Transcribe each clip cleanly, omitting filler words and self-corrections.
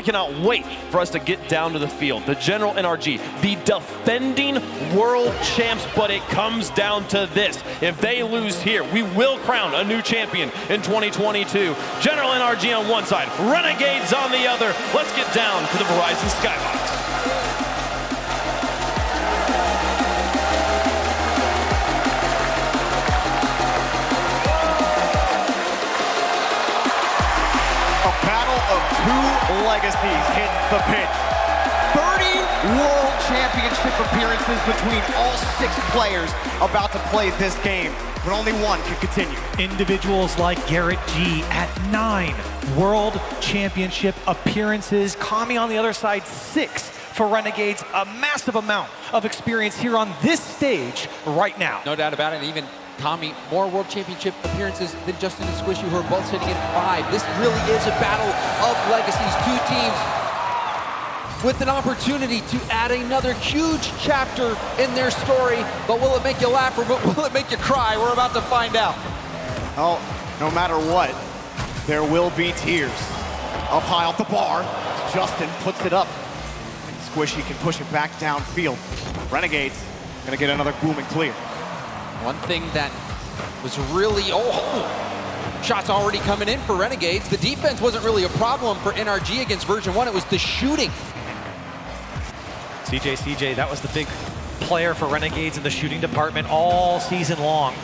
cannot wait for us to get down to the field. The General NRG, the defending world champs, but it comes down to this. If they lose here, we will crown a new champion in 2022. General NRG on one side, Renegades on the other. Let's get down to the Verizon Skybox. Two legacies hit the pitch. 30 World Championship appearances between all 6 players about to play this game, but only one can continue. Individuals like Garrett G at 9 World Championship appearances. Kami on the other side, 6 for Renegades. A massive amount of experience here on this stage right now. No doubt about it. Even Kami, more World Championship appearances than Justin and Squishy, who are both sitting at 5. This really is a battle of legacies. 2 teams with an opportunity to add another huge chapter in their story. But will it make you laugh or will it make you cry? We're about to find out. Oh, no matter what, there will be tears. Up high off the bar, Justin puts it up. Squishy can push it back downfield. Renegades gonna get another boom and clear. One thing that was really, shots already coming in for Renegades. The defense wasn't really a problem for NRG against version 1. It was the shooting. CJ, that was the big player for Renegades in the shooting department all season long.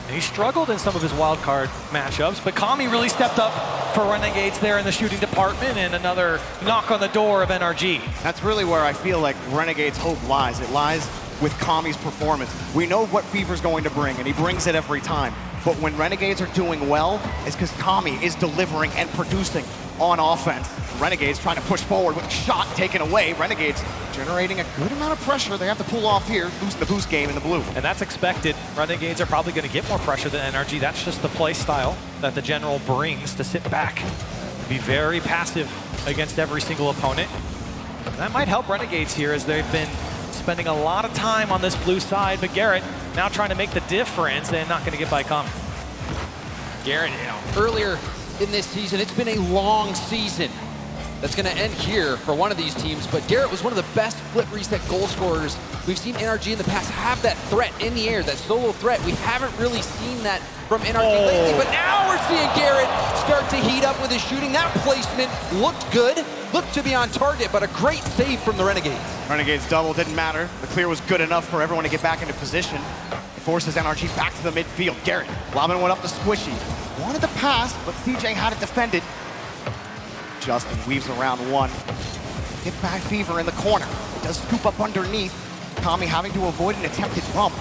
And he struggled in some of his wildcard matchups, but Kami really stepped up for Renegades there in the shooting department, and another knock on the door of NRG. That's really where I feel like Renegade's hope lies. It lies with Kami's performance. We know what Fever's going to bring, and he brings it every time. But when Renegades are doing well, it's because Kami is delivering and producing on offense. Renegades trying to push forward with a shot taken away. Renegades generating a good amount of pressure. They have to pull off here, losing the boost game in the blue. And that's expected. Renegades are probably going to get more pressure than NRG. That's just the play style that the General brings, to sit back, be very passive against every single opponent. And that might help Renegades here, as they've been spending a lot of time on this blue side, but Garrett now trying to make the difference and not going to get by Kami. Garrett, earlier in this season, it's been a long season that's going to end here for one of these teams, but Garrett was one of the best flip reset goal scorers. We've seen NRG in the past have that threat in the air, that solo threat. We haven't really seen that from NRG lately, but now we're seeing Garrett start to heat up with his shooting. That placement looked good, looked to be on target, but a great save from the Renegades. Renegades double didn't matter. The clear was good enough for everyone to get back into position. It forces NRG back to the midfield. Garrett lobbing one up to Squishy. Wanted to pass, but CJ had it defended. Justin weaves around one. Get back Fever in the corner. It does scoop up underneath. Kami having to avoid an attempted bump.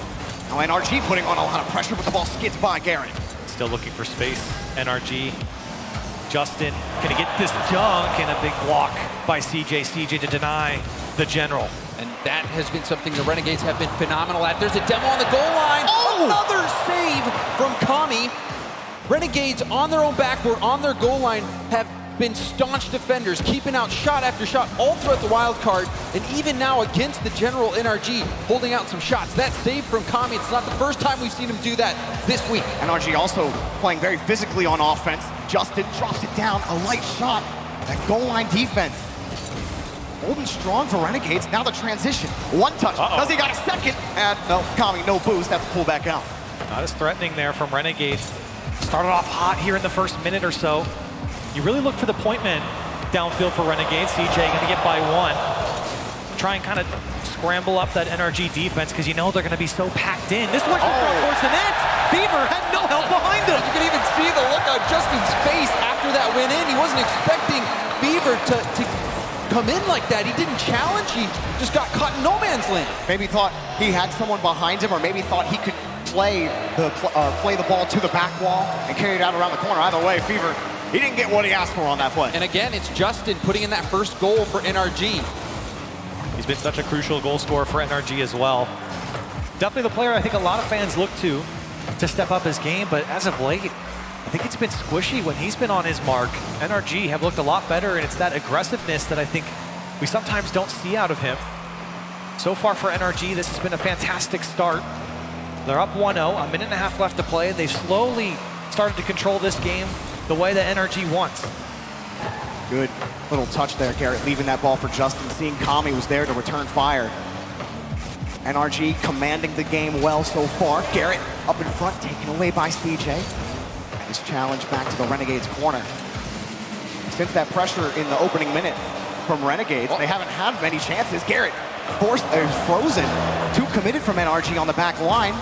Now NRG putting on a lot of pressure, but the ball skids by Garrett. Still looking for space. NRG. Justin gonna get this dunk, and a big block by CJ. CJ to deny the General. And that has been something the Renegades have been phenomenal at. There's a demo on the goal line. Another save from Kami. Renegades on their own backboard, on their goal line, have been staunch defenders, keeping out shot after shot all throughout the wild card, and even now against the General NRG, holding out some shots. That save from Kami, it's not the first time we've seen him do that this week. NRG also playing very physically on offense. Justin drops it down, a light shot. That goal line defense. Holding strong for Renegades. Now the transition. One touch. Does he got a second? And no, Kami, no boost. Have to pull back out. Not as threatening there from Renegades. Started off hot here in the first minute or so. You really look for the point man downfield for Renegades. CJ gonna get by one. Try and kind of scramble up that NRG defense, because you know they're gonna be so packed in. This one just towards the net. Fever had no help behind him. You can even see the look on Justin's face after that went in. He wasn't expecting Fever to come in like that. He didn't challenge. He just got caught in no man's land. Maybe thought he had someone behind him, or maybe thought he could play the ball to the back wall and carry it out around the corner. Either way, Fever, he didn't get what he asked for on that play. And again, it's Justin putting in that first goal for NRG. He's been such a crucial goal scorer for NRG as well. Definitely the player I think a lot of fans look to step up his game, but as of late, I think it's been Squishy when he's been on his mark. NRG have looked a lot better, and it's that aggressiveness that I think we sometimes don't see out of him. So far for NRG, this has been a fantastic start. They're up 1-0, a minute and a half left to play, and they've slowly started to control this game the way that NRG wants. Good little touch there, Garrett, leaving that ball for Justin, seeing Kami was there to return fire. NRG commanding the game well so far. Garrett up in front, taken away by CJ. And his challenge back to the Renegades corner. Since that pressure in the opening minute from Renegades, they haven't had many chances. Garrett frozen, too committed from NRG on the back line.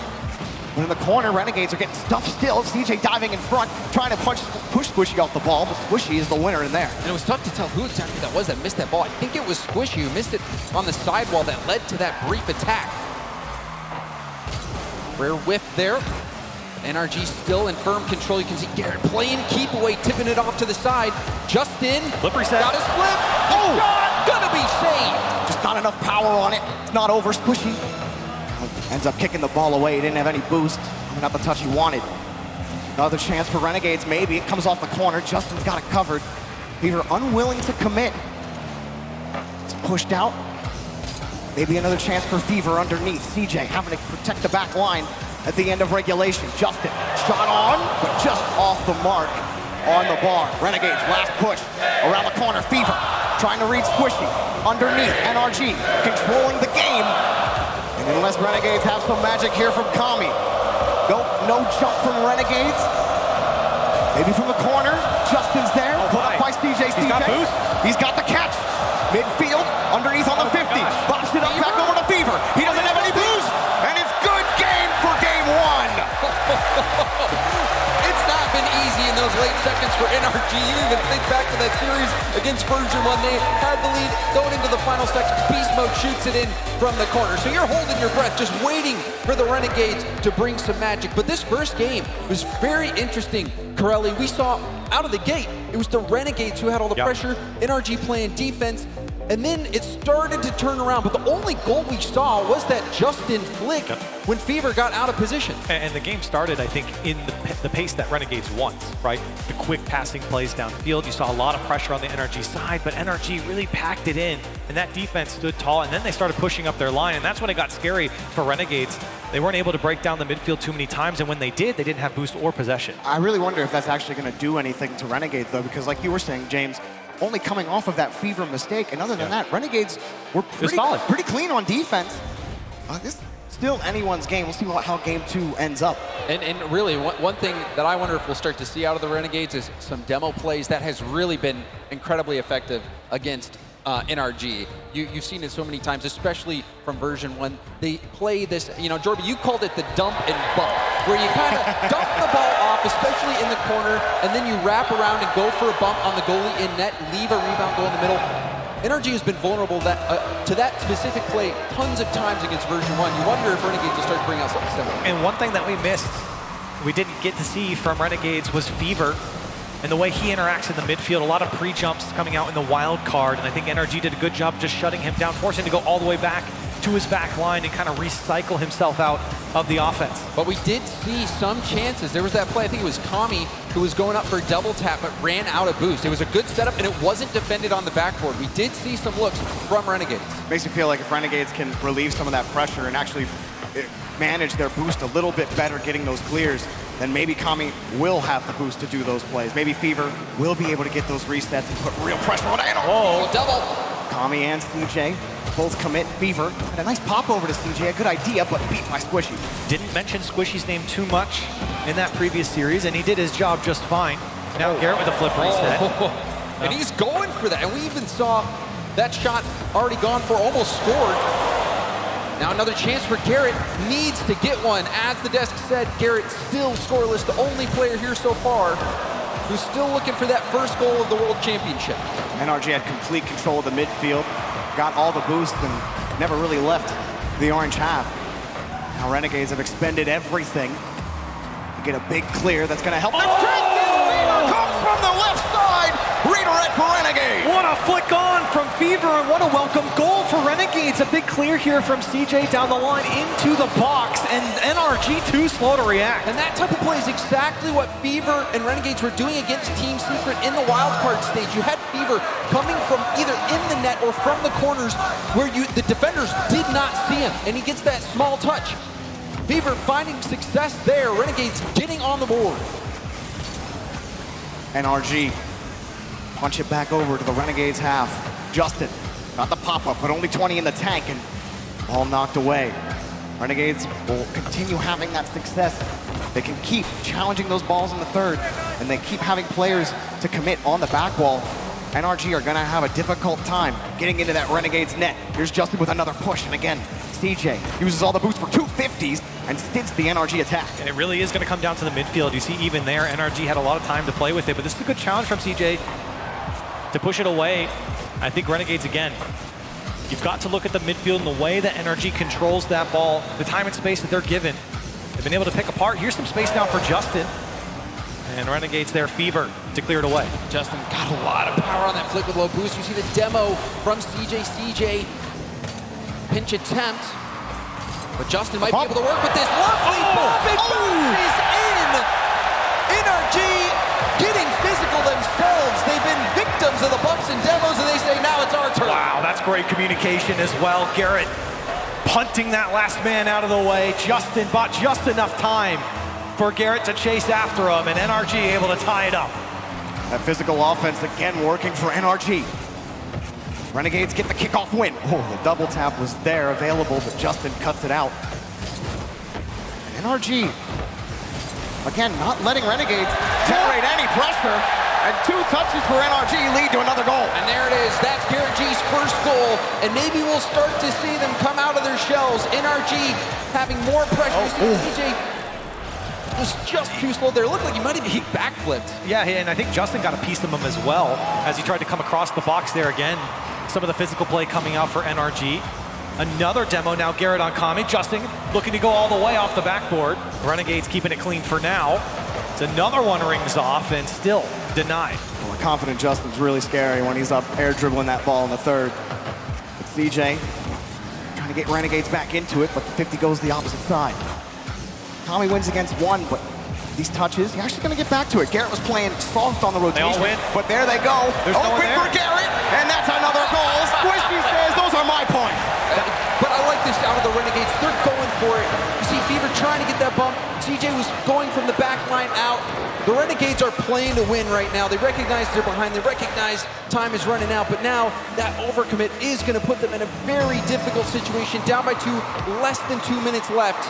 But in the corner, Renegades are getting stuffed still. CJ diving in front, trying to push Squishy off the ball, but Squishy is the winner in there. And it was tough to tell who exactly that was that missed that ball. I think it was Squishy who missed it on the sidewall that led to that brief attack. Rare whiff there. NRG still in firm control. You can see Garrett playing keep away, tipping it off to the side. Justin Flip reset. got his flip. Oh, shot, gonna be saved. Just not enough power on it. It's not over. Squishy ends up kicking the ball away. He didn't have any boost. Not the touch he wanted. Another chance for Renegades, maybe. It comes off the corner. Justin's got it covered. Fever unwilling to commit. It's pushed out. Maybe another chance for Fever underneath. CJ having to protect the back line at the end of regulation. Justin, shot on, but just off the mark on the bar. Renegades, last push. Around the corner, Fever trying to read Squishy. Underneath, NRG controlling the game. And unless Renegades have some magic here from Kami. Nope, no jump from Renegades. Maybe from the corner, Justin's there. Put up by CJ. He's got boost. He's got the catch. Midfield, underneath on the 50. Bops it up back over to Fever. He doesn't have any boost. And it's good game for game one. It's not been easy in those late seconds for NRG. You even think back to that series against version 1. They had the lead going into the final seconds. Beast Mode shoots it in from the corner. So you're holding your breath, just waiting for the Renegades to bring some magic. But this first game was very interesting, Corelli. We saw out of the gate, it was the Renegades who had all the pressure, NRG playing defense, and then it started to turn around. But the only goal we saw was that Justin flick when Fever got out of position. And the game started, I think, in the pace that Renegades wants, right? The quick passing plays downfield. You saw a lot of pressure on the NRG side, but NRG really packed it in, and that defense stood tall, and then they started pushing up their line, and that's when it got scary for Renegades. They weren't able to break down the midfield too many times, and when they did, they didn't have boost or possession. I really wonder if that's actually going to do anything to Renegades, though, because like you were saying, James, only coming off of that Fever mistake, and other than that, Renegades were pretty clean on defense. This is still anyone's game. We'll see how game 2 ends up. And really, one thing that I wonder if we'll start to see out of the Renegades is some demo plays that has really been incredibly effective against NRG. You've seen it so many times, especially from version 1. They play this, you know, Jorby, you called it the dump and bump, where you kind of dump the ball off, especially in the corner, and then you wrap around and go for a bump on the goalie in net, leave a rebound, go in the middle. NRG has been vulnerable to that specific play tons of times against version 1. You wonder if Renegades will start to bring out something similar. And one thing that we didn't get to see from Renegades was Fever and the way he interacts in the midfield. A lot of pre-jumps coming out in the wild card, and I think NRG did a good job just shutting him down, forcing him to go all the way back to his back line and kind of recycle himself out of the offense. But we did see some chances. There was that play, I think it was Kami, who was going up for a double tap but ran out of boost. It was a good setup, and it wasn't defended on the backboard. We did see some looks from Renegades. Makes me feel like if Renegades can relieve some of that pressure and actually manage their boost a little bit better getting those clears, then maybe Kami will have the boost to do those plays. Maybe Fever will be able to get those resets and put real pressure on it. Oh, double. Kami and CJ both commit. Fever had a nice pop over to CJ, a good idea, but beat by Squishy. Didn't mention Squishy's name too much in that previous series, and he did his job just fine. Now Garrett with a flip reset. And he's going for that. And we even saw that shot already gone for, almost scored. Now another chance for Garrett, needs to get one. As the desk said, Garrett still scoreless, the only player here so far who's still looking for that first goal of the World Championship. NRG had complete control of the midfield, got all the boost and never really left the orange half. Now Renegades have expended everything to get a big clear that's gonna help them. Comes from the left side, redirect for Renegades. What a flick on from Fever, and what a welcome goal for Renegades. A big clear here from CJ down the line into the box, and NRG too slow to react. And that type of play is exactly what Fever and Renegades were doing against Team Secret in the wildcard stage. You had Fever coming from either in the net or from the corners where the defenders did not see him, and he gets that small touch. Fever finding success there, Renegades getting on the board. NRG Punch it back over to the Renegades half. Justin got the pop-up, but only 20 in the tank, and ball knocked away. Renegades will continue having that success. They can keep challenging those balls in the third, and they keep having players to commit on the back wall. NRG are gonna have a difficult time getting into that Renegades net. Here's Justin with another push, and again, CJ uses all the boosts for 250s and stints the NRG attack. And it really is going to come down to the midfield. You see even there, NRG had a lot of time to play with it, but this is a good challenge from CJ to push it away. I think Renegades, again, you've got to look at the midfield and the way that NRG controls that ball, the time and space that they're given. They've been able to pick apart. Here's some space now for Justin. And Renegades there, Fever to clear it away. Justin got a lot of power on that flick with low boost. You see the demo from CJ. CJ, pinch attempt. But Justin might be able to work with this. Lovely bump, it is in! NRG getting physical themselves. They've been victims of the bumps and demos, and they say, now it's our turn. Wow, that's great communication as well. Garrett punting that last man out of the way. Justin bought just enough time for Garrett to chase after him, and NRG able to tie it up. That physical offense again working for NRG. Renegades get the kickoff win. Oh, the double tap was there available, but Justin cuts it out. NRG, again, not letting Renegades generate any pressure, and 2 touches for NRG lead to another goal. And there it is, that's Garrett G's first goal, and maybe we'll start to see them come out of their shells. NRG having more pressure. CJ was just too slow there. It looked like he might have he backflipped. Yeah, and I think Justin got a piece of him as well as he tried to come across the box there again. Some of the physical play coming out for NRG. Another demo now, Garrett on Kami. Justin looking to go all the way off the backboard. Renegades keeping it clean for now. It's another one rings off and still denied. Well, a confident Justin's really scary when he's up air dribbling that ball in the third. But CJ trying to get Renegades back into it, but the 50 goes the opposite side. Kami wins against 1, but these touches, he's actually going to get back to it. Garrett was playing soft on the rotation. They all win. But there they go. There's no one Open there. for Garrett, and that's another goal. Squishy says, those are my points. But I like this out of the Renegades. They're going for it. You see Fever trying to get that bump. CJ was going from the back line out. The Renegades are playing to win right now. They recognize they're behind. They recognize time is running out. But now that overcommit is going to put them in a very difficult situation. Down by 2, less than 2 minutes left.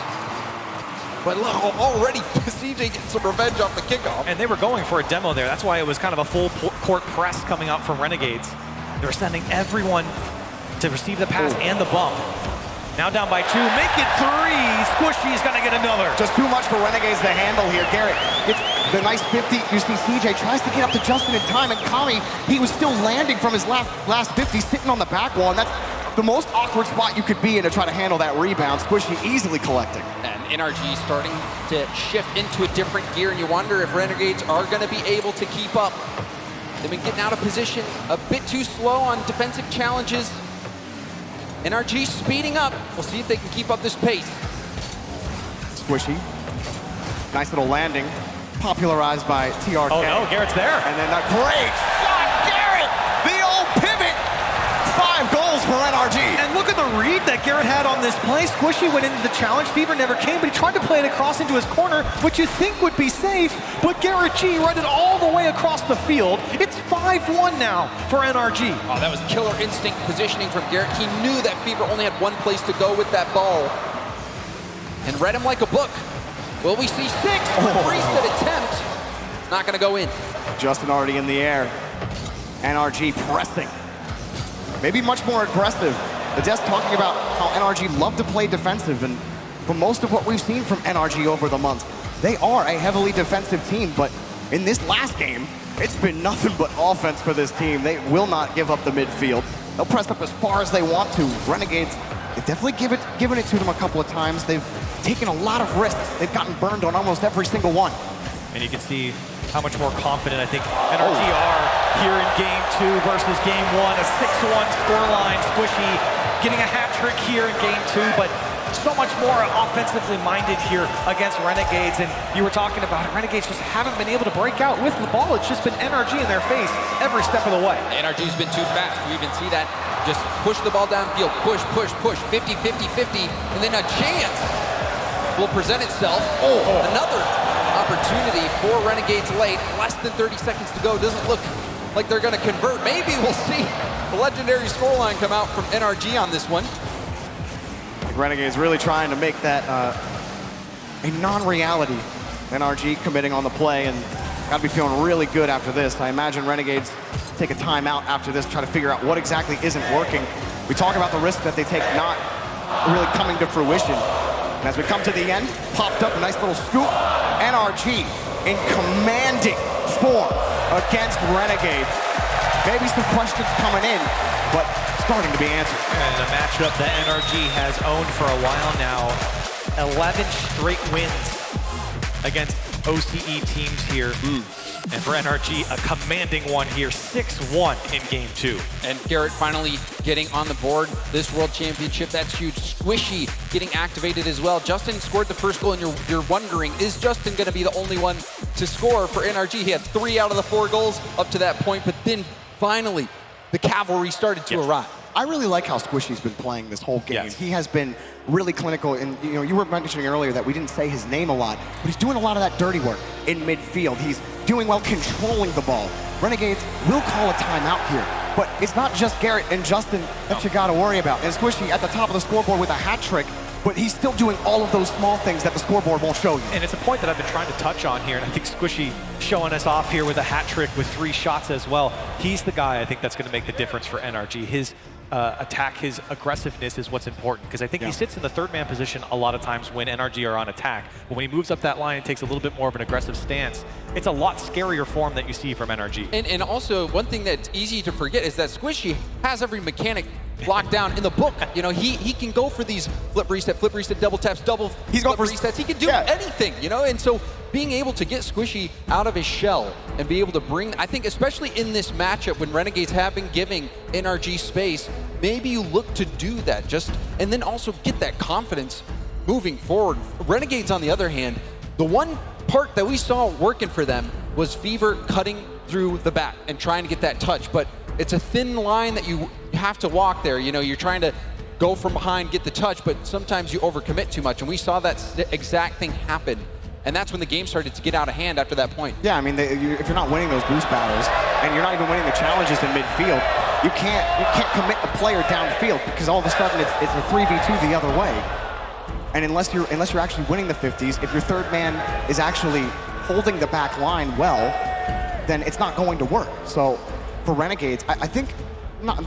But look, already CJ gets some revenge off the kickoff. And they were going for a demo there. That's why it was kind of a full court press coming out from Renegades. They were sending everyone to receive the pass and the bump. Now down by 2, make it 3. Squishy's gonna get another. Just too much for Renegades to handle here. Garrett gets the nice 50. You see CJ tries to get up to Justin in time, and Kami, he was still landing from his last 50, sitting on the back wall, and that's the most awkward spot you could be in to try to handle that rebound. Squishy easily collecting. And NRG starting to shift into a different gear, and you wonder if Renegades are going to be able to keep up. They've been getting out of position a bit too slow on defensive challenges. NRG speeding up. We'll see if they can keep up this pace. Squishy, nice little landing, popularized by TRK. Oh no, Garrett's there. And then a great shot, Garrett! The old pivot! 5 goals for NRG. And look at the read that Garrett had on this play. Squishy went into the challenge. Fever never came, but he tried to play it across into his corner, which you think would be safe, but Garrett G read it all the way across the field. It's 5-1 now for NRG. Oh, that was killer instinct positioning from Garrett. He knew that Fever only had one place to go with that ball and read him like a book. Will we see 6 for a three-set attempt? Not gonna go in. Justin already in the air. NRG pressing. Maybe much more aggressive. The desk talking about how NRG love to play defensive, and for most of what we've seen from NRG over the months, they are a heavily defensive team, but in this last game, it's been nothing but offense for this team. They will not give up the midfield. They'll press up as far as they want to. Renegades, they've definitely given it to them a couple of times. They've taken a lot of risks. They've gotten burned on almost every single one. And you can see how much more confident I think NRG are here in game 2 versus game 1. A 6-1 scoreline. Squishy getting a hat trick here in game 2, but so much more offensively minded here against Renegades. And you were talking about it. Renegades just haven't been able to break out with the ball. It's just been NRG in their face every step of the way. NRG's been too fast. We even see that. Just push the ball downfield. Push, push, push. 50, 50, 50. And then a chance will present itself. Another opportunity for Renegades late. Less than 30 seconds to go. Doesn't look like they're going to convert. Maybe we'll see the legendary scoreline come out from NRG on this one. Renegades really trying to make that a non-reality. NRG committing on the play, and gotta be feeling really good after this. I imagine Renegades take a timeout after this, try to figure out what exactly isn't working. We talk about the risk that they take not really coming to fruition. And as we come to the end, popped up a nice little scoop. NRG in commanding form against Renegades. Maybe some questions coming in, but starting to be answered. And a matchup that NRG has owned for a while now. 11 straight wins against OCE teams here. And for NRG, a commanding one here, 6-1 in game 2. And Garrett finally getting on the board. This World Championship, that's huge. Squishy getting activated as well. Justin scored the first goal, and you're wondering, is Justin going to be the only one to score for NRG? He had 3 out of the 4 goals up to that point, but then finally, the cavalry started to arrive. I really like how Squishy's been playing this whole game. Yes. He has been really clinical, and you were mentioning earlier that we didn't say his name a lot, but he's doing a lot of that dirty work in midfield. He's doing well controlling the ball. Renegades will call a timeout here, but it's not just Garrett and Justin that you got to worry about. And Squishy at the top of the scoreboard with a hat trick, but he's still doing all of those small things that the scoreboard won't show you. And it's a point that I've been trying to touch on here, and I think Squishy showing us off here with a hat trick with 3 shots as well. He's the guy I think that's going to make the difference for NRG. His attack, his aggressiveness is what's important, because I think he sits in the 3rd man position a lot of times when NRG are on attack. But when he moves up that line and takes a little bit more of an aggressive stance, it's a lot scarier form that you see from NRG. And also, one thing that's easy to forget is that Squishy has every mechanic locked down in the book. You know, he can go for these flip reset, double taps, flip resets. He can do anything, you know? And so being able to get Squishy out of his shell and be able to bring, I think especially in this matchup when Renegades have been giving NRG space, maybe you look to do that and then also get that confidence moving forward. Renegades, on the other hand, the one part that we saw working for them was Fever cutting through the back and trying to get that touch, but it's a thin line that you have to walk there. You know, you're trying to go from behind, get the touch, but sometimes you overcommit too much, and we saw that exact thing happen. And that's when the game started to get out of hand after that point. Yeah, I mean, if you're not winning those boost battles, and you're not even winning the challenges in midfield, you can't commit a player downfield, because all of a sudden it's a 3v2 the other way. And unless you're actually winning the 50s, if your 3rd man is actually holding the back line well, then it's not going to work. So for Renegades, I think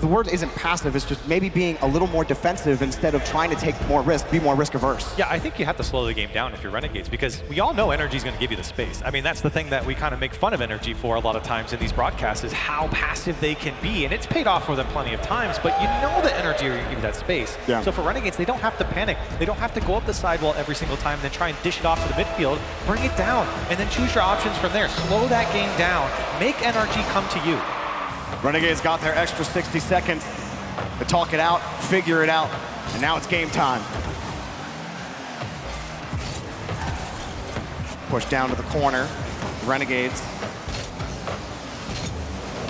the word isn't passive, it's just maybe being a little more defensive instead of trying to take more risk, be more risk averse. Yeah, I think you have to slow the game down if you're Renegades, because we all know NRG is going to give you the space. I mean, that's the thing that we kind of make fun of NRG for a lot of times in these broadcasts, is how passive they can be. And it's paid off for them plenty of times, but you know that NRG are going to give you that space. Yeah. So for Renegades, they don't have to panic. They don't have to go up the sidewall every single time and then try and dish it off to the midfield. Bring it down, and then choose your options from there. Slow that game down. Make NRG come to you. Renegades got their extra 60 seconds to talk it out, figure it out, and now it's game time. Push down to the corner, Renegades.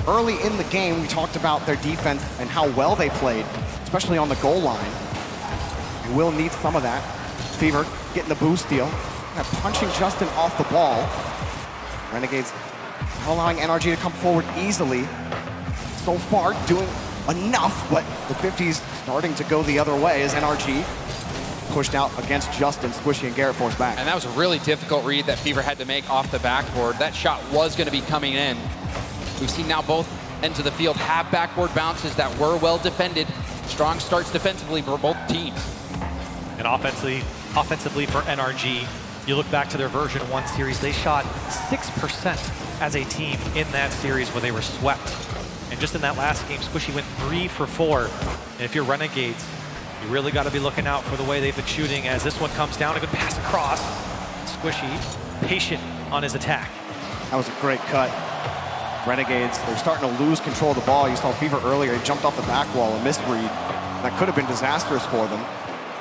Early in the game, we talked about their defense and how well they played, especially on the goal line. You will need some of that. Fever getting the boost steal, punching Justin off the ball. Renegades allowing NRG to come forward easily. So far, doing enough, but the 50s starting to go the other way as NRG pushed out against Justin, Squishy, and Garrett forced back. And that was a really difficult read that Fever had to make off the backboard. That shot was going to be coming in. We've seen now both ends of the field have backboard bounces that were well defended. Strong starts defensively for both teams. And offensively for NRG, you look back to their version 1 series, they shot 6% as a team in that series where they were swept. And just in that last game, Squishy went 3 for 4. And if you're Renegades, you really got to be looking out for the way they've been shooting as this one comes down. A good pass across. Squishy, patient on his attack. That was a great cut. Renegades, they're starting to lose control of the ball. You saw Fever earlier, he jumped off the back wall, a misread. That could have been disastrous for them.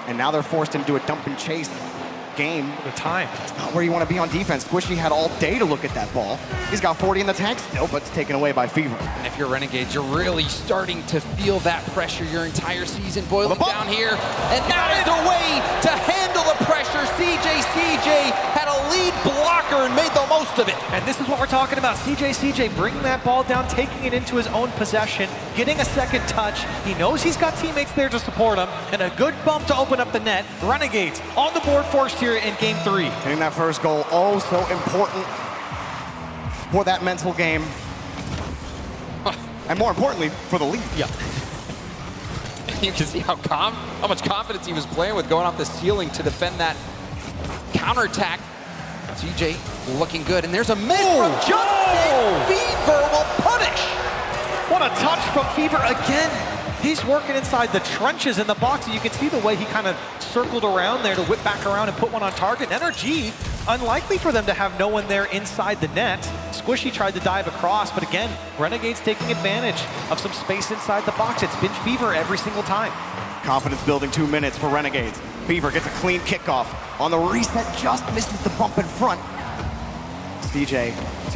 And now they're forced into a dump and chase game. The time. It's not where you want to be on defense. Squishy had all day to look at that ball. He's got 40 in the tank still, but it's taken away by Fever. And if you're Renegades, you're really starting to feel that pressure your entire season boiling down here. And that is the way to handle the pressure. CJ had a lead blocker and made the most of it. And this is what we're talking about. CJ bringing that ball down, taking it into his own possession, getting a second touch. He knows he's got teammates there to support him, and a good bump to open up the net. Renegades on the board first here in game 3. Getting that first goal, oh so important for that mental game. And more importantly, for the lead. Yeah. You can see how much confidence he was playing with going off the ceiling to defend that counterattack. CJ looking good, and there's a miss from Justin. Fever will punish. What a touch from Fever again. He's working inside the trenches in the box, and you can see the way he kind of circled around there to whip back around and put one on target. NRG, unlikely for them to have no one there inside the net. Squishy tried to dive across, but again, Renegades taking advantage of some space inside the box. It's been Fever every single time. Confidence building 2 minutes for Renegades. Fever gets a clean kickoff. On the reset, just misses the bump in front. CJ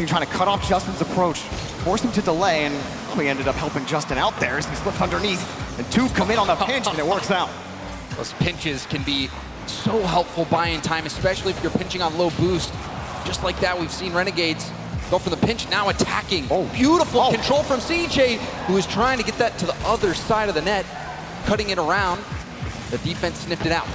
trying to cut off Justin's approach, force him to delay, and probably ended up helping Justin out there as he slipped underneath. And 2 come in on the pinch, and it works out. Those pinches can be so helpful buying time, especially if you're pinching on low boost. Just like that, we've seen Renegades go for the pinch, now attacking. Beautiful control from CJ, who is trying to get that to the other side of the net, cutting it around. The defense sniffed it out.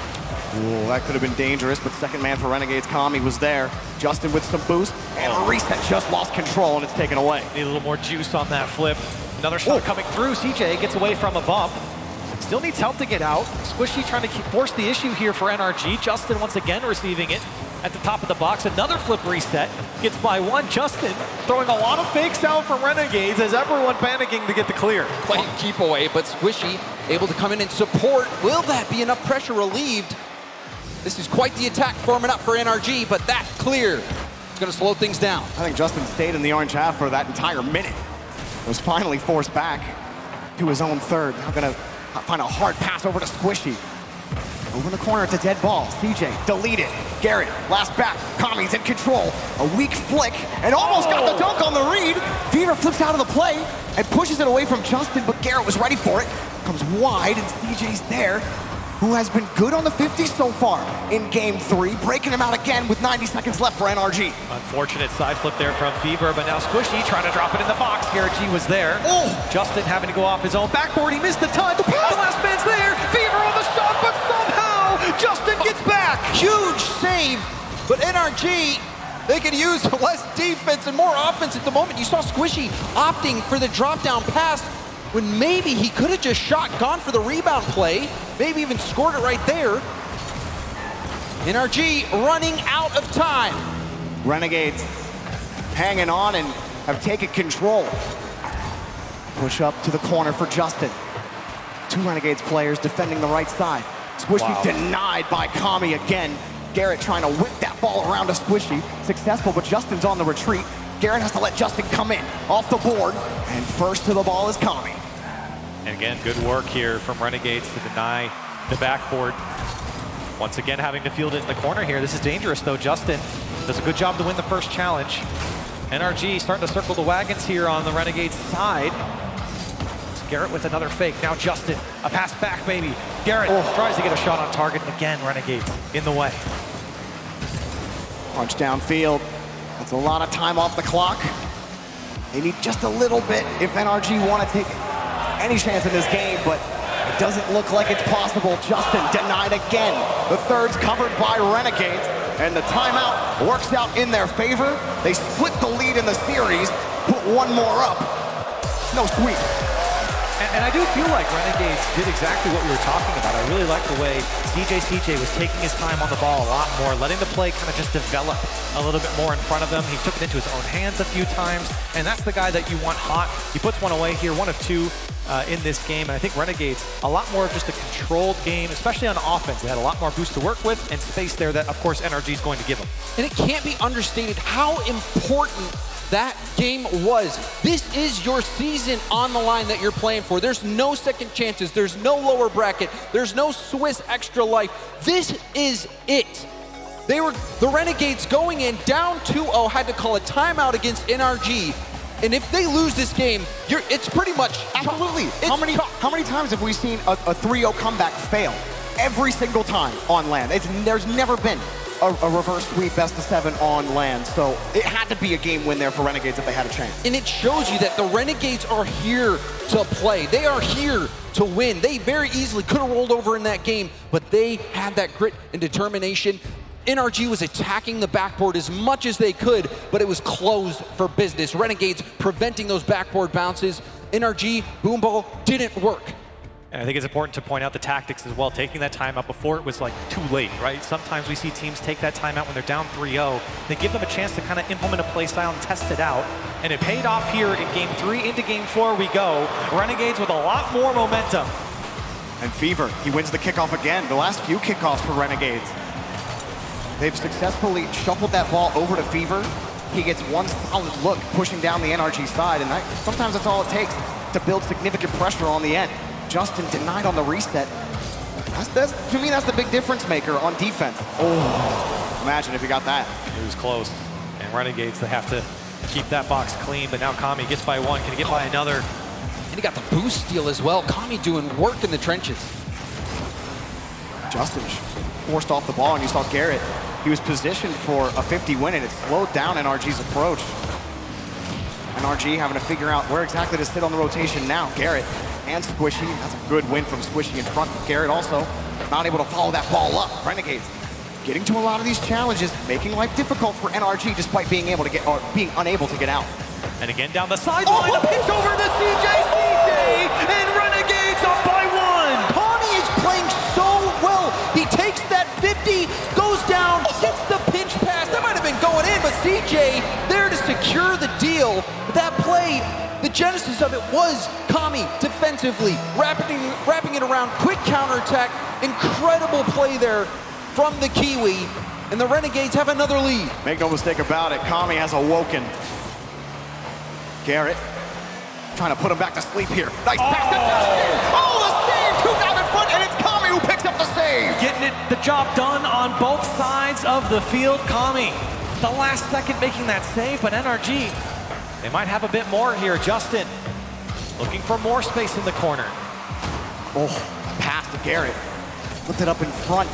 Ooh, that could have been dangerous, but second man for Renegades, Kami was there. Justin with some boost, and a reset just lost control, and it's taken away. Need a little more juice on that flip. Another shot coming through. CJ gets away from a bump. Still needs help to get out. Squishy trying to force the issue here for NRG. Justin once again receiving it at the top of the box. Another flip reset. Gets by one. Justin throwing a lot of fakes out for Renegades as everyone panicking to get the clear. Playing keep away, but Squishy able to come in and support. Will that be enough pressure relieved? This is quite the attack forming up for NRG, but that clear is going to slow things down. I think Justin stayed in the orange half for that entire minute. Was finally forced back to his own third. Now gonna find a hard pass over to Squishy. Over in the corner, it's a dead ball. CJ, deleted. Garrett, last back. Kami's in control. A weak flick, and almost got the dunk on the read. Fever flips out of the play and pushes it away from Justin, but Garrett was ready for it. Comes wide, and CJ's there, who has been good on the 50 so far in game 3, breaking him out again with 90 seconds left for NRG. Unfortunate side flip there from Fever, but now Squishy trying to drop it in the box. Garrett G was there. Justin having to go off his own backboard. He missed the touch. The last man's there. Fever on the shot, but somehow Justin gets back. Huge save, but NRG, they can use less defense and more offense at the moment. You saw Squishy opting for the drop down pass when maybe he could have just gone for the rebound play, maybe even scored it right there. NRG running out of time. Renegades hanging on and have taken control. Push up to the corner for Justin. 2 Renegades players defending the right side. Squishy denied by Kami again. Garrett trying to whip that ball around to Squishy. Successful, but Justin's on the retreat. Garrett has to let Justin come in off the board, and first to the ball is Kami. And again, good work here from Renegades to deny the backboard. Once again, having to field it in the corner here. This is dangerous, though. Justin does a good job to win the first challenge. NRG starting to circle the wagons here on the Renegades side. It's Garrett with another fake. Now Justin, a pass back, maybe. Garrett tries to get a shot on target, and again, Renegades in the way. Punch downfield. That's a lot of time off the clock. They need just a little bit if NRG want to take any chance in this game, but it doesn't look like it's possible. Justin denied again. The third's covered by Renegades, and the timeout works out in their favor. They split the lead in the series, put one more up. No sweep. And I do feel like Renegades did exactly what we were talking about. I really like the way CJ was taking his time on the ball a lot more, letting the play kind of just develop a little bit more in front of him. He took it into his own hands a few times, and that's the guy that you want hot. He puts one away here, 1 of 2 in this game, and I think Renegades, a lot more of just a controlled game, especially on offense. They had a lot more boost to work with and space there that, of course, NRG is going to give them. And it can't be understated how important that game was. This is your season on the line that you're playing for. There's no second chances. There's no lower bracket. There's no Swiss extra life. This is it. They were the Renegades going in down 2-0, had to call a timeout against NRG. And if they lose this game, it's pretty much absolutely. How many times have we seen a 3-0 comeback fail? Every single time on land. There's never been a reverse sweep best of 7 on land. So it had to be a game win there for Renegades if they had a chance. And it shows you that the Renegades are here to play. They are here to win. They very easily could have rolled over in that game, but they had that grit and determination. NRG was attacking the backboard as much as they could, but it was closed for business. Renegades preventing those backboard bounces. NRG, boom ball, didn't work. And I think it's important to point out the tactics as well, taking that timeout before it was like too late, right? Sometimes we see teams take that timeout when they're down 3-0. They give them a chance to kind of implement a play style and test it out. And it paid off here in game 3. Into game 4 we go. Renegades with a lot more momentum. And Fever, he wins the kickoff again. The last few kickoffs for Renegades. They've successfully shuffled that ball over to Fever. He gets one solid look pushing down the NRG side, and sometimes that's all it takes to build significant pressure on the end. Justin denied on the reset. To me, that's the big difference maker on defense. Oh, imagine if he got that. It was close. And Renegades, they have to keep that box clean, but now Kami gets by one. Can he get by another? And he got the boost steal as well. Kami doing work in the trenches. Justin forced off the ball, and you saw Garrett. He was positioned for a 50 win, and it slowed down NRG's approach. NRG having to figure out where exactly to sit on the rotation now. Garrett and Squishy. That's a good win from Squishy in front. Garrett also not able to follow that ball up. Renegades getting to a lot of these challenges, making life difficult for NRG despite being able to get or being unable to get out. And again down the sideline, a pitch over to CJ, and Renegades up by 1. Kami is playing so well. He takes that 50, goes down, gets the pinch pass. That might have been going in, but CJ there to secure the deal. That play, the genesis of it was Kami defensively, wrapping it around, quick counterattack, incredible play there from the Kiwi, and the Renegades have another lead. Make no mistake about it, Kami has awoken. Garrett trying to put him back to sleep here. Nice pass to Justin. Oh, the save, 2,000 foot, and it's Kami who picks up the save. Getting the job done on both sides of the field. Kami, the last second making that save, but NRG, they might have a bit more here. Justin looking for more space in the corner. Oh, pass to Garrett. Flipped it up in front.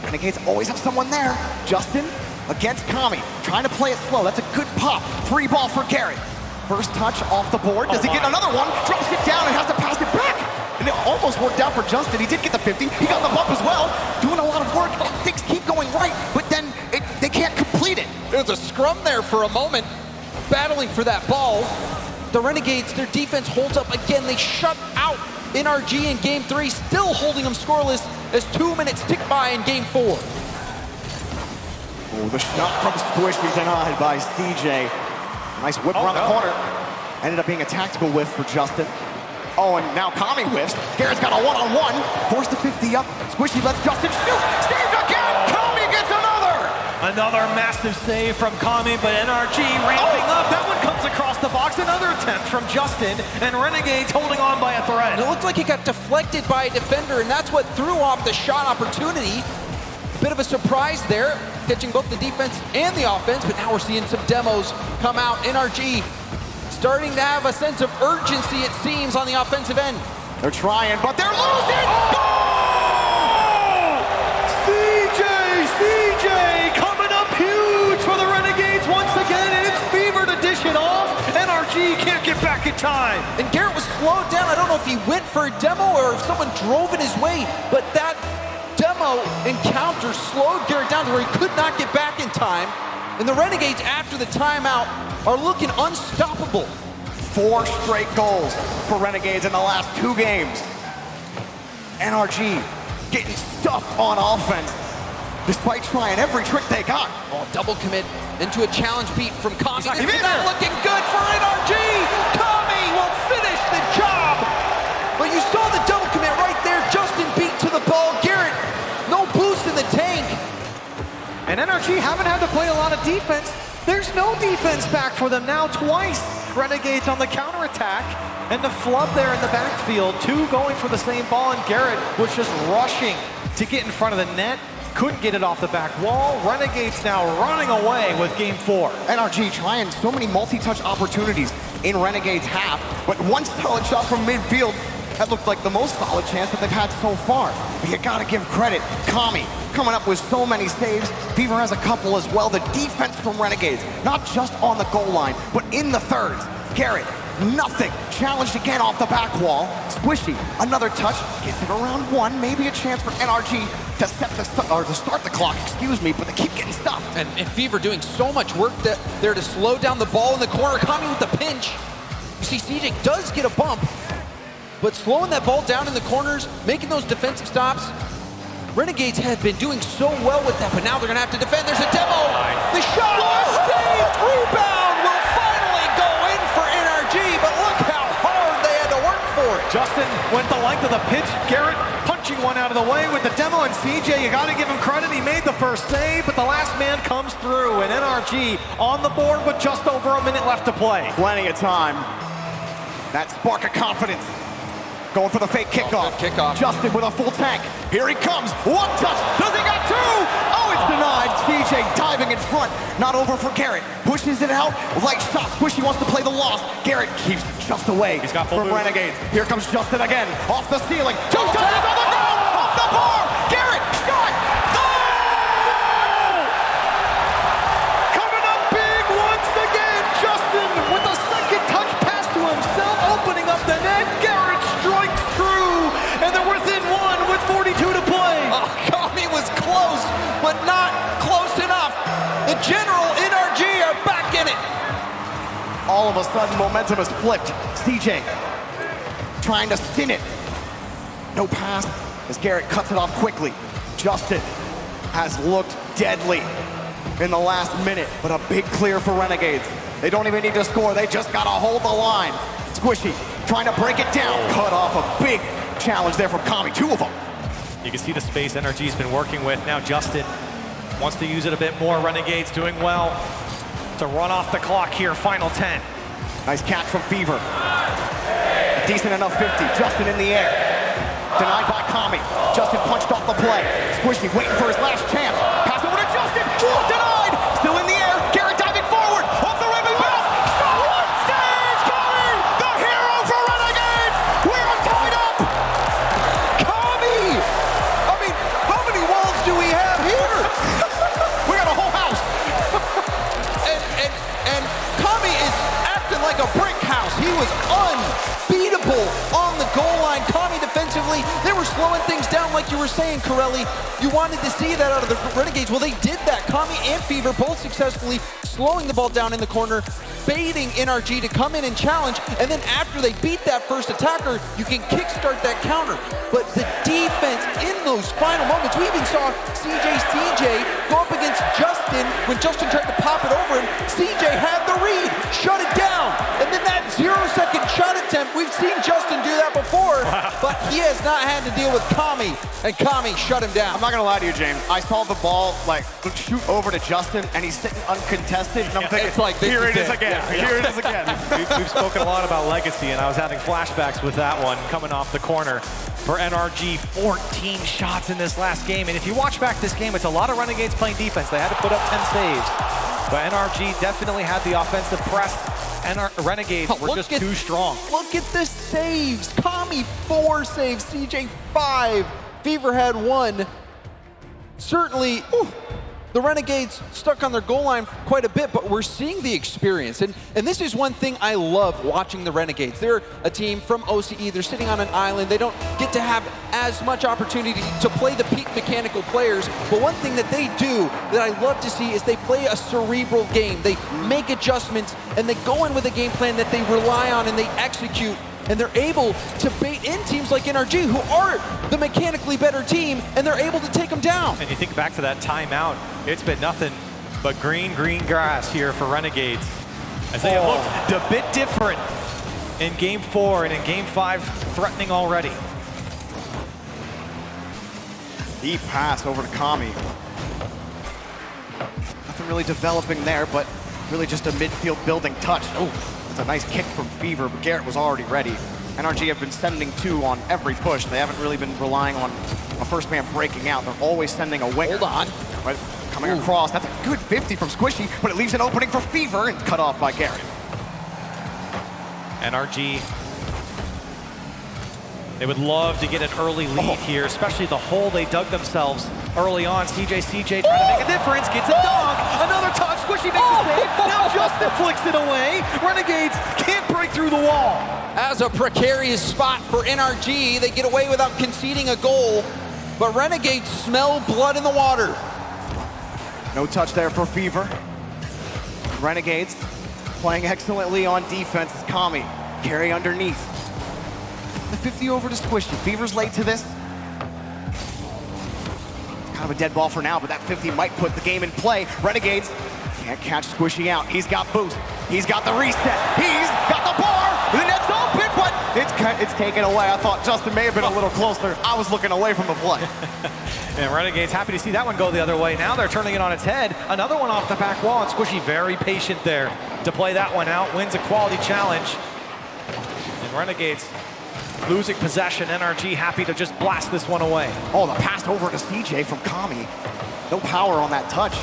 Renegades always have someone there. Justin against Kami, trying to play it slow. That's a good pop. Free ball for Garrett. First touch off the board. Does he get another one? Drops it down and has to pass it back. And it almost worked out for Justin. He did get the 50. He got the bump as well. Doing a lot of work. Things keep going right, but then they can't complete it. There's a scrum there for a moment, battling for that ball. The Renegades, their defense holds up again. They shut out NRG in game 3, still holding them scoreless as 2 minutes tick by in game 4. Oh, the shot from Squishy denied by CJ. Nice whip around the corner. Ended up being a tactical whiff for Justin. Oh, and now Kami whiffs. Garrett's got a one-on-one. Forced the 50 up. Squishy lets Justin shoot. Saved again. Kami gets another. Another massive save from Kami, but NRG ramping up. That one comes across the box. Another attempt from Justin, and Renegades holding on by a thread. And it looked like he got deflected by a defender, and that's what threw off the shot opportunity. Bit of a surprise there, catching both the defense and the offense, but now we're seeing some demos come out. NRG starting to have a sense of urgency, it seems, on the offensive end. They're trying, but they're losing! Oh! CJ coming up huge for the Renegades once again, and it's Fever to dish it off. NRG can't get back in time. And Garrett was slowed down. I don't know if he went for a demo or if someone drove in his way, but that demo encounter slowed Garrett down to where he could not get back in time. And the Renegades, after the timeout, are looking unstoppable. 4 straight goals for Renegades in the last 2 games. NRG getting stuffed on offense despite trying every trick they got. Oh, double commit into a challenge beat from Kami. Not looking good for NRG. Kami will finish the job. But you saw the double commit right there. Justin beat to the ball. Garrett, no boost in the tank. And NRG haven't had to play a lot of defense. There's no defense back for them now twice. Renegades on the counterattack, and the flub there in the backfield. 2 going for the same ball, and Garrett was just rushing to get in front of the net. Couldn't get it off the back wall. Renegades now running away with game 4. NRG trying so many multi-touch opportunities in Renegades half, but one solid shot from midfield that looked like the most solid chance that they've had so far. But you gotta give credit. Kami coming up with so many saves. Fever has a couple as well. The defense from Renegades, not just on the goal line, but in the thirds. Garrett, nothing. Challenged again off the back wall. Squishy, another touch. Gets it around one. Maybe a chance for NRG to start the clock, excuse me, but they keep getting stuffed. And Fever doing so much work there to slow down the ball in the corner. Kami with the pinch. You see CJ does get a bump, but slowing that ball down in the corners, making those defensive stops. Renegades have been doing so well with that, but now they're gonna have to defend. There's a demo. The shot is saved. Rebound will finally go in for NRG, but look how hard they had to work for it. Justin went the length of the pitch. Garrett punching one out of the way with the demo, and CJ, you gotta give him credit. He made the first save, but the last man comes through, and NRG on the board with just over a minute left to play. Plenty of time. That spark of confidence. Going for the fake kickoff. Kickoff. Justin with a full tank. Here he comes. One touch. Does he got two? Oh, it's denied. CJ diving in front. Not over for Garrett. Pushes it out. Light shot. Squishy wants to play the loss. Garrett keeps just away He's got full from move. Renegades. Here comes Justin again. Off the ceiling. Two touches on the ground. Off the bar. Garrett. Shot. Oh! Coming up big once again. Justin with a second touch pass to himself. Opening up the net. Garrett strikes through, and they're within one with 42 to play. Oh, Kami was close, but not close enough. The general NRG are back in it. All of a sudden, momentum has flipped. CJ trying to spin it. No pass as Garrett cuts it off quickly. Justin has looked deadly in the last minute, but a big clear for Renegades. They don't even need to score. They just got to hold the line. Squishy trying to break it down. Cut off a big challenge there from Kami, two of them. You can see the space NRG's been working with. Now Justin wants to use it a bit more. Renegades doing well to run off the clock here, final 10. Nice catch from Fever. A decent enough 50. Justin in the air. Denied by Kami. Justin punched off the play. Squishy waiting for his last chance. Pass over to Justin. Ooh, denied. Still in the air. Garrett diving forward. Off the rim and bounce. Shot. Stage Kami. The hero for Renegades. We're tied up. Kami! I mean, how many walls do we have here? We got a whole house. And Kami is acting like a brick house. He was unbeatable on the goal line. Kami defensively, they were slowing things down like you were saying, Corelli. You wanted to see that out of the Renegades. Well, they did that. Kami and Fever both successfully slowing the ball down in the corner, baiting NRG to come in and challenge, and then after they beat that first attacker, you can kickstart that counter. But the defense in those final moments, we even saw CJ go up against Justin. When Justin tried to pop it over him, CJ had the read, shut it down, and then that 0-second shot attempt, we've seen Justin do that before, but he has not had to deal with Kami, and Kami shut him down. I'm not gonna lie to you, James. I saw the ball like shoot over to Justin, and he's sitting uncontested. And I'm thinking, it's like, here it is again. Yeah. Here it is again. We've spoken a lot about legacy, and I was having flashbacks with that one coming off the corner. For NRG, 14 shots in this last game. And if you watch back this game, it's a lot of Renegades playing defense. They had to put up 10 saves. But NRG definitely had the offensive press. And our Renegades were just too strong. Look at the saves. Kami 4 saves, CJ 5. Fever had 1. Certainly, the Renegades stuck on their goal line quite a bit, but we're seeing the experience. And this is one thing I love watching the Renegades. They're a team from OCE. They're sitting on an island. They don't get to have as much opportunity to play the peak mechanical players. But one thing that they do that I love to see is they play a cerebral game. They make adjustments, and they go in with a game plan that they rely on and they execute. And they're able to bait in teams like NRG, who are the mechanically better team, and they're able to take them down. And you think back to that timeout, it's been nothing but green grass here for Renegades. As they have looked a bit different in Game 4 and in Game 5, threatening already. Deep pass over to Kami. Nothing really developing there, but really just a midfield building touch. Oh, it's a nice kick from Fever, but Garrett was already ready. NRG have been sending two on every push. They haven't really been relying on a first man breaking out. They're always sending a winger. Hold on. Right, coming across. That's a good 50 from Squishy, but it leaves an opening for Fever and cut off by Garrett. NRG They would love to get an early lead here, especially the hole they dug themselves early on. CJ trying to make a difference, gets a dunk, another touch, Squishy makes the save, now Justin flicks it away. Renegades can't break through the wall. As a precarious spot for NRG, they get away without conceding a goal, but Renegades smell blood in the water. No touch there for Fever. Renegades playing excellently on defense is Kami. Carry underneath. The 50 over to Squishy. Fever's late to this. Kind of a dead ball for now, but that 50 might put the game in play. Renegades can't catch Squishy out. He's got boost. He's got the reset. He's got the bar. The net's open, but it's taken away. I thought Justin may have been a little closer. I was looking away from the play. And Renegades happy to see that one go the other way. Now they're turning it on its head. Another one off the back wall, and Squishy very patient there to play that one out. Wins a quality challenge. And Renegades losing possession. NRG happy to just blast this one away. Oh, the pass over to CJ from Kami. No power on that touch.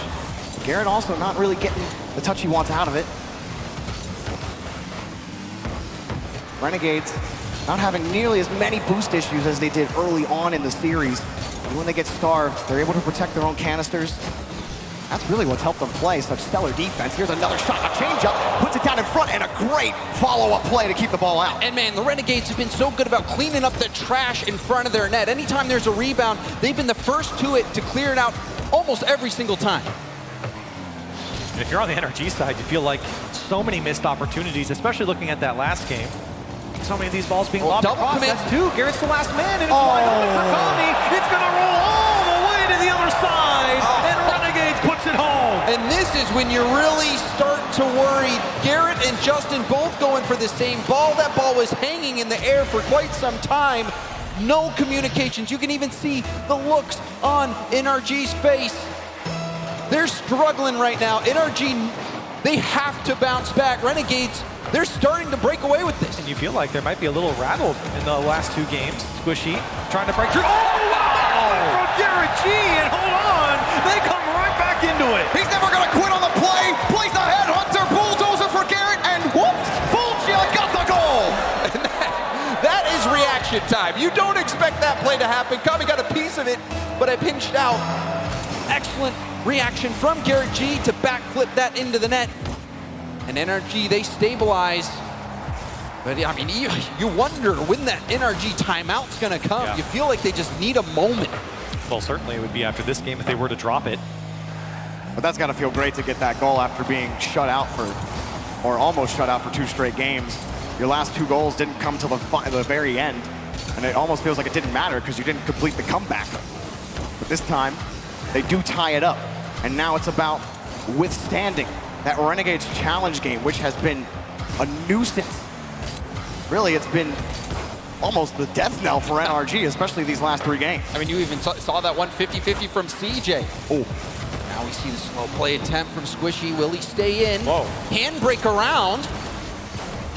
Garrett also not really getting the touch he wants out of it. Renegades not having nearly as many boost issues as they did early on in the series. And when they get starved, they're able to protect their own canisters. That's really what's helped them play such stellar defense. Here's another shot, a changeup, puts it down in front, and a great follow-up play to keep the ball out. And man, the Renegades have been so good about cleaning up the trash in front of their net. Anytime there's a rebound, they've been the first to it to clear it out almost every single time. And if you're on the NRG side, you feel like so many missed opportunities, especially looking at that last game. So many of these balls being lobbed double across. commit. That's two. Garrett's the last man, and it's wide open for Kami. It's going to roll all the way to the other side, and Renegades puts it home. And this is when you really start to worry. Garrett and Justin both going for the same ball. That ball was hanging in the air for quite some time. No communications. You can even see the looks on NRG's face. They're struggling right now. NRG, they have to bounce back. Renegades, they're starting to break away with this. And you feel like there might be a little rattled in the last two games. Squishy trying to break through. Oh, wow! From Garrett G, and hold on, they come right back into it. He's never gonna quit on the play. Plays the headhunter, bulldozer for Garrett, and whoops, Fulcia got the goal. That is reaction time. You don't expect that play to happen. Kami got a piece of it, but I pinched out. Excellent reaction from Garrett G to backflip that into the net. And NRG, they stabilize. But I mean, you wonder when that NRG timeout's gonna come. Yeah. You feel like they just need a moment. Well, certainly it would be after this game if they were to drop it. But that's gotta feel great to get that goal after being shut out for, or almost shut out for 2 straight games. Your last 2 goals didn't come till the very end. And it almost feels like it didn't matter because you didn't complete the comeback. But this time, they do tie it up. And now it's about withstanding that Renegades challenge game, which has been a nuisance. Really, it's been almost the death knell for NRG, especially these last 3 games. I mean, you even saw that one 50-50 from CJ. Oh, Now we see the slow play attempt from Squishy. Will he stay in? Whoa. Handbrake around.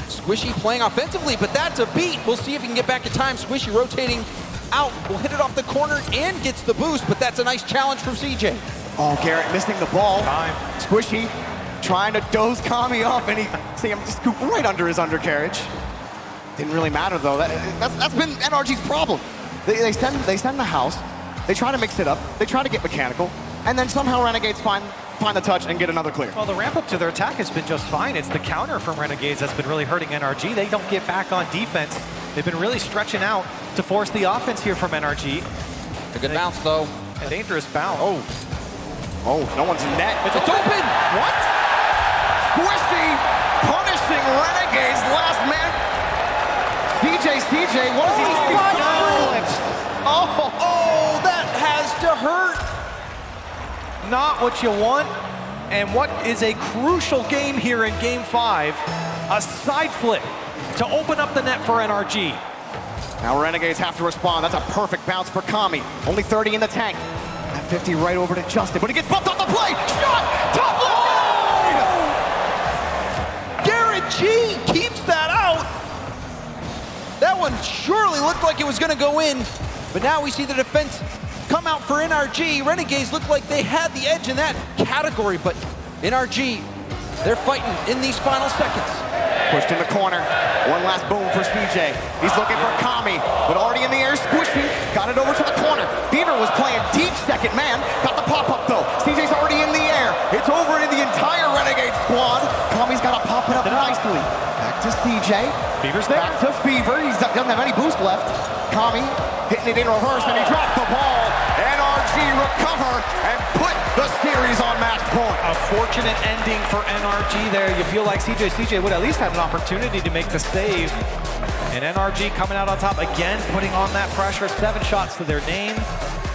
Squishy playing offensively, but that's a beat. We'll see if he can get back in time. Squishy rotating out. Will hit it off the corner and gets the boost, but that's a nice challenge from CJ. oh, Garrett missing the ball. Time. Squishy trying to doze Kami off, and he see him scoop right under his undercarriage. Didn't really matter though. That's been NRG's problem. They send the house. They try to mix it up. They try to get mechanical, and then somehow Renegades find the touch and get another clear. Well, the ramp up to their attack has been just fine. It's the counter from Renegades that's been really hurting NRG. They don't get back on defense. They've been really stretching out to force the offense here from NRG. A good bounce though. A dangerous bounce. Oh, no one's in net. It's open. What? Squishy punishing Renegades last man. CJ, what is he doing? Oh, that has to hurt. Not what you want, and what is a crucial game here in Game 5, a side flip to open up the net for NRG. Now Renegades have to respond. That's a perfect bounce for Kami. Only 30 in the tank. That 50 right over to Justin, but he gets bumped off the play. Shot! Top left! Garrett G keeps that out. That one surely looked like it was gonna go in, but now we see the defense come out for NRG. Renegades looked like they had the edge in that category, but NRG, they're fighting in these final seconds. Pushed in the corner. One last boom for CJ. He's looking for Kami, but already in the air, squishy. Got it over to the corner. Fever was playing deep second man. Got the pop-up though. CJ's already in the air. It's over to the entire Renegade squad. Kami's got to pop it up nicely. Back to CJ. Fever's there. Back to Fever. He doesn't have any boost left. Kami hitting it in reverse, and he dropped the ball. NRG recover and put the series on match point. A fortunate ending for NRG there. You feel like CJ would at least have an opportunity to make the save. And NRG coming out on top again, putting on that pressure. 7 shots to their name.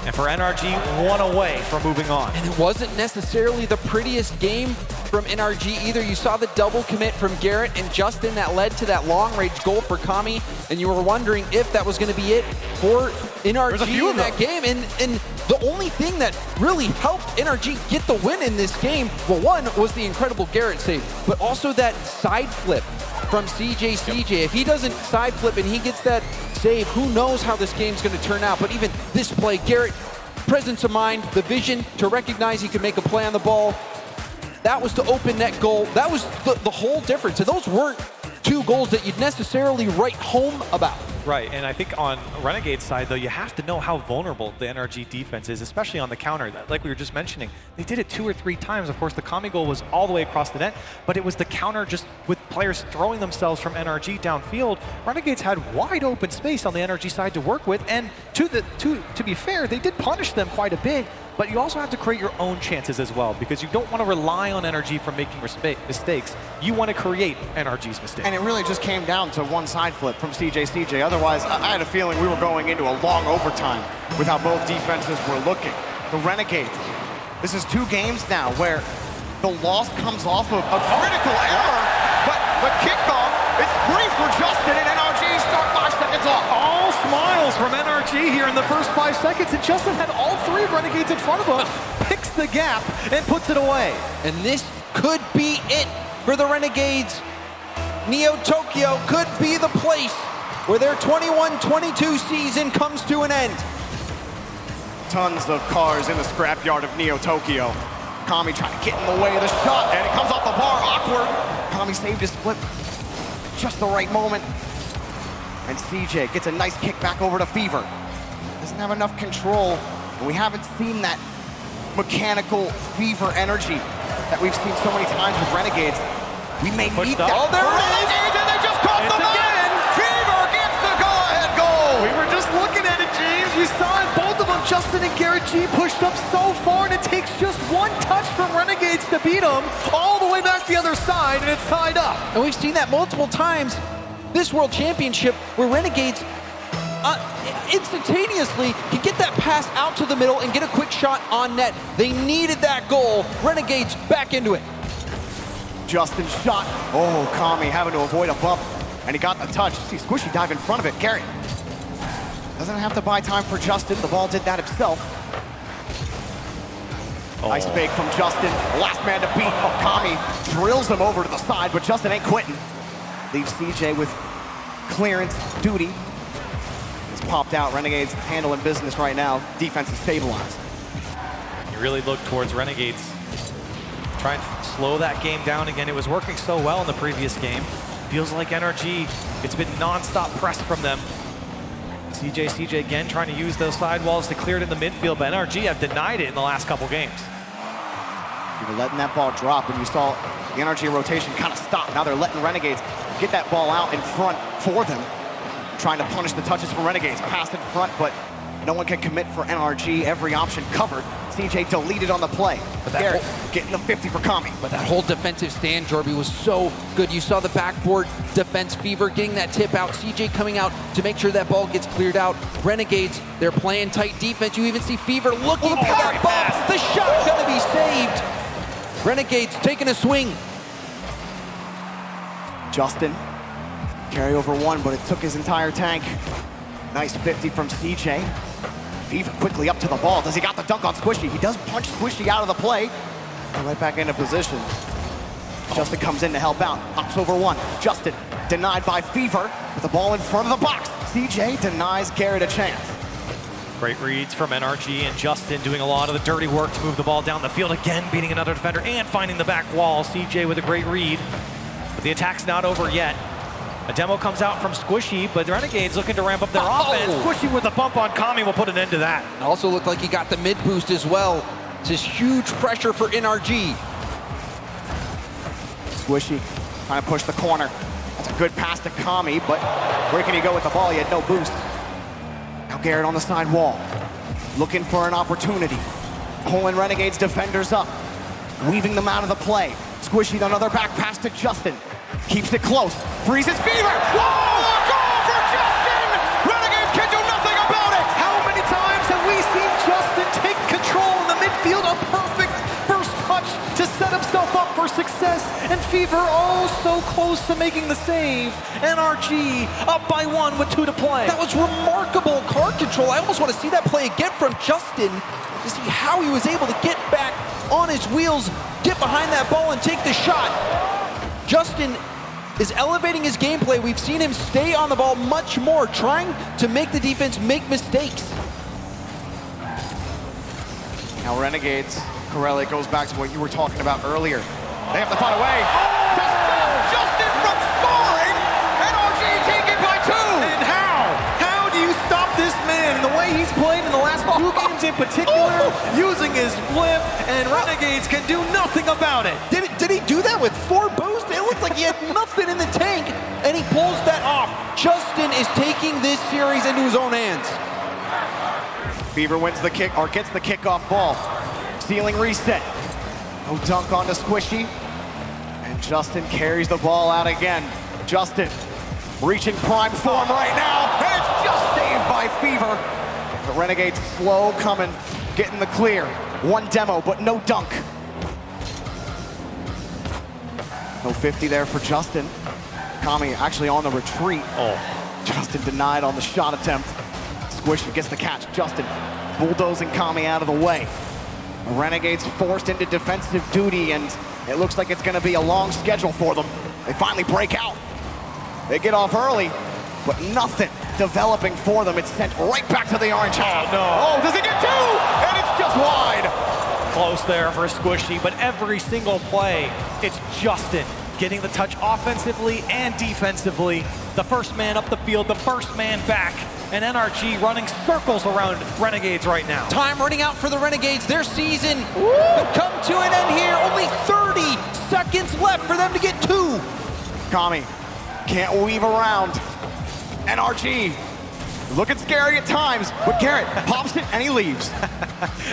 And for NRG, 1 away from moving on. And it wasn't necessarily the prettiest game from NRG either. You saw the double commit from Garrett and Justin that led to that long-range goal for Kami, and you were wondering if that was going to be it for NRG in that game. And the only thing that really helped NRG get the win in this game, well, one was the incredible Garrett save, but also that side flip from CJ. If he doesn't side flip and he gets that save, who knows how this game's going to turn out. But even this play, Garrett, presence of mind, the vision to recognize he could make a play on the ball. That was the open net goal. That was the whole difference. And those weren't 2 goals that you'd necessarily write home about. Right, and I think on Renegade's side, though, you have to know how vulnerable the NRG defense is, especially on the counter. Like we were just mentioning, they did it 2 or 3 times. Of course, the Kami goal was all the way across the net, but it was the counter just with players throwing themselves from NRG downfield. Renegades had wide open space on the NRG side to work with, and to be fair, they did punish them quite a bit, but you also have to create your own chances as well, because you don't want to rely on NRG for making mistakes. You want to create NRG's mistakes. And it really just came down to one side flip from CJ. Otherwise, I had a feeling we were going into a long overtime with how both defenses were looking. The Renegades, this is 2 games now where the loss comes off of a critical error, but the kickoff is free for Justin, and NRG start 5 seconds off. All smiles from NRG here in the first 5 seconds, and Justin had all 3 Renegades in front of him, picks the gap, and puts it away. And this could be it for the Renegades. Neo Tokyo could be the place where their 21-22 season comes to an end. Tons of cars in the scrapyard of Neo Tokyo. Kami trying to get in the way of the shot, and it comes off the bar, awkward. Kami saved his flip, just the right moment. And CJ gets a nice kick back over to Fever. Doesn't have enough control, and we haven't seen that mechanical Fever energy that we've seen so many times with Renegades. We may need that. Oh, there it is! Renegades, and they just caught the again! Fever gets the go-ahead goal! We were just looking at it, James. We saw it, both of them. Justin and Garrett G pushed up so far, and it takes just 1 touch from Renegades to beat them all the way back the other side, and it's tied up. And we've seen that multiple times this World Championship where Renegades instantaneously can get that pass out to the middle and get a quick shot on net. They needed that goal. Renegades back into it. Justin shot. Oh, Kami having to avoid a bump, and he got the touch. See Squishy dive in front of it. Garrett doesn't have to buy time for Justin. The ball did that himself. Nice fake from Justin. Last man to beat. Kami drills him over to the side, but Justin ain't quitting. Leaves CJ with clearance duty. It's popped out. Renegades handling business right now. Defense is stabilized. You really look towards Renegades. Try and slow that game down again. It was working so well in the previous game. Feels like NRG, it's been non-stop press from them. CJ again trying to use those sidewalls to clear it in the midfield, but NRG have denied it in the last couple games. You were letting that ball drop, and you saw the NRG rotation kind of stop. Now they're letting Renegades get that ball out in front for them. Trying to punish the touches for Renegades. Pass in front, but no one can commit for NRG. Every option covered. CJ deleted on the play. But Garrett getting the 50 for Kami. But that whole defensive stand, Jorby, was so good. You saw the backboard defense, Fever getting that tip out. CJ coming out to make sure that ball gets cleared out. Renegades, they're playing tight defense. You even see Fever looking for that ball. The shot's gonna be saved. Renegades taking a swing. Justin, carry over 1, but it took his entire tank. Nice 50 from CJ. Fever quickly up to the ball. Does he got the dunk on Squishy? He does punch Squishy out of the play. And right back into position. Justin comes in to help out. Hops over 1. Justin denied by Fever with the ball in front of the box. CJ denies Garrett a chance. Great reads from NRG, and Justin doing a lot of the dirty work to move the ball down the field again, beating another defender and finding the back wall. CJ with a great read. But The attack's not over yet. A demo comes out from Squishy, but the Renegades looking to ramp up their offense. Squishy with a bump on Kami will put an end to that. Also looked like he got the mid boost as well. It's just huge pressure for NRG. Squishy trying to push the corner. That's a good pass to Kami, but where can he go with the ball? He had no boost. Now Garrett on the side wall, looking for an opportunity. Pulling Renegades defenders up, weaving them out of the play. Squishy, another back pass to Justin. Keeps it close, freezes Fever. Whoa, a goal for Justin! Renegades can do nothing about it! How many times have we seen Justin take control in the midfield? A perfect first touch to set himself up for success. And Fever oh so close to making the save. NRG up by 1 with 2 to play. That was remarkable card control. I almost want to see that play again from Justin to see how he was able to get back on his wheels, get behind that ball and take the shot. Justin is elevating his gameplay. We've seen him stay on the ball much more, trying to make the defense make mistakes. Now Renegades, Corelli, goes back to what you were talking about earlier. They have to find a way to stop Justin from scoring! NRG take it by 2! And how? How do you stop this man? The way he's played in the last 2 games in particular, using his flip, and Renegades can do nothing about it. Did he do that with 4 boosts? It looked like he had nothing in the tank, and he pulls that off. Justin is taking this series into his own hands. Fever wins the kick, or gets the kickoff ball. Ceiling reset. No dunk onto Squishy. And Justin carries the ball out again. Justin reaching prime form right now, and it's just saved by Fever. The Renegades slow coming, getting the clear. 1 demo, but no dunk. No 50 there for Justin. Kami actually on the retreat. Justin denied on the shot attempt. Squishy gets the catch. Justin bulldozing Kami out of the way. The Renegades forced into defensive duty, and it looks like it's going to be a long schedule for them. They finally break out. They get off early, but nothing developing for them. It's sent right back to the orange half. Oh, does he get 2? And it's just wide. Close there for Squishy, but every single play, it's Justin getting the touch offensively and defensively. The first man up the field, the first man back, and NRG running circles around Renegades right now. Time running out for the Renegades. Their season could come to an end here. Only 30 seconds left for them to get 2. Kami can't weave around. NRG looking scary at times, but Garrett pops it and he leaves.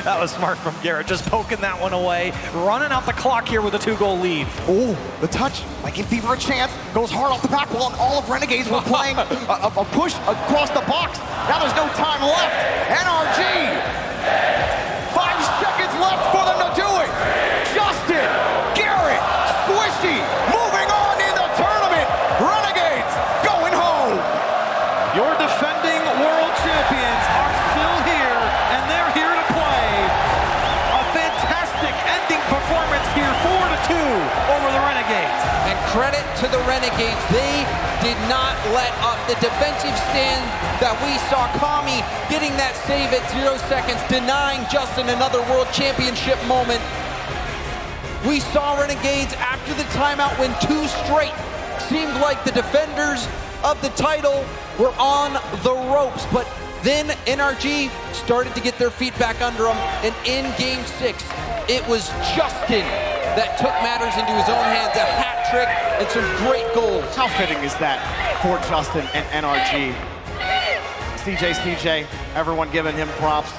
That was smart from Garrett, just poking that one away, running out the clock here with a 2-goal lead. Oh, the touch might give Fever a chance. Goes hard off the back wall, and all of Renegades were playing a push across the box. Now there's no time left. NRG, 5 seconds left for them to do it. Justin, Garrett, Squishy, moving on in the tournament. Renegades going home. Your defending world champions are still here, and they're here to play. A fantastic ending performance here, 4-2 over the Renegades. And credit to the Renegades, they did not let up. The defensive stand that we saw, Kami getting that save at 0 seconds, denying Justin another world championship moment. We saw Renegades after the timeout win 2 straight. Seemed like the defenders of the title were on the ropes, but then NRG started to get their feet back under them, and in Game 6, it was Justin that took matters into his own hands, a hat trick and some great goals. How fitting is that for Justin and NRG? CJ, everyone giving him props.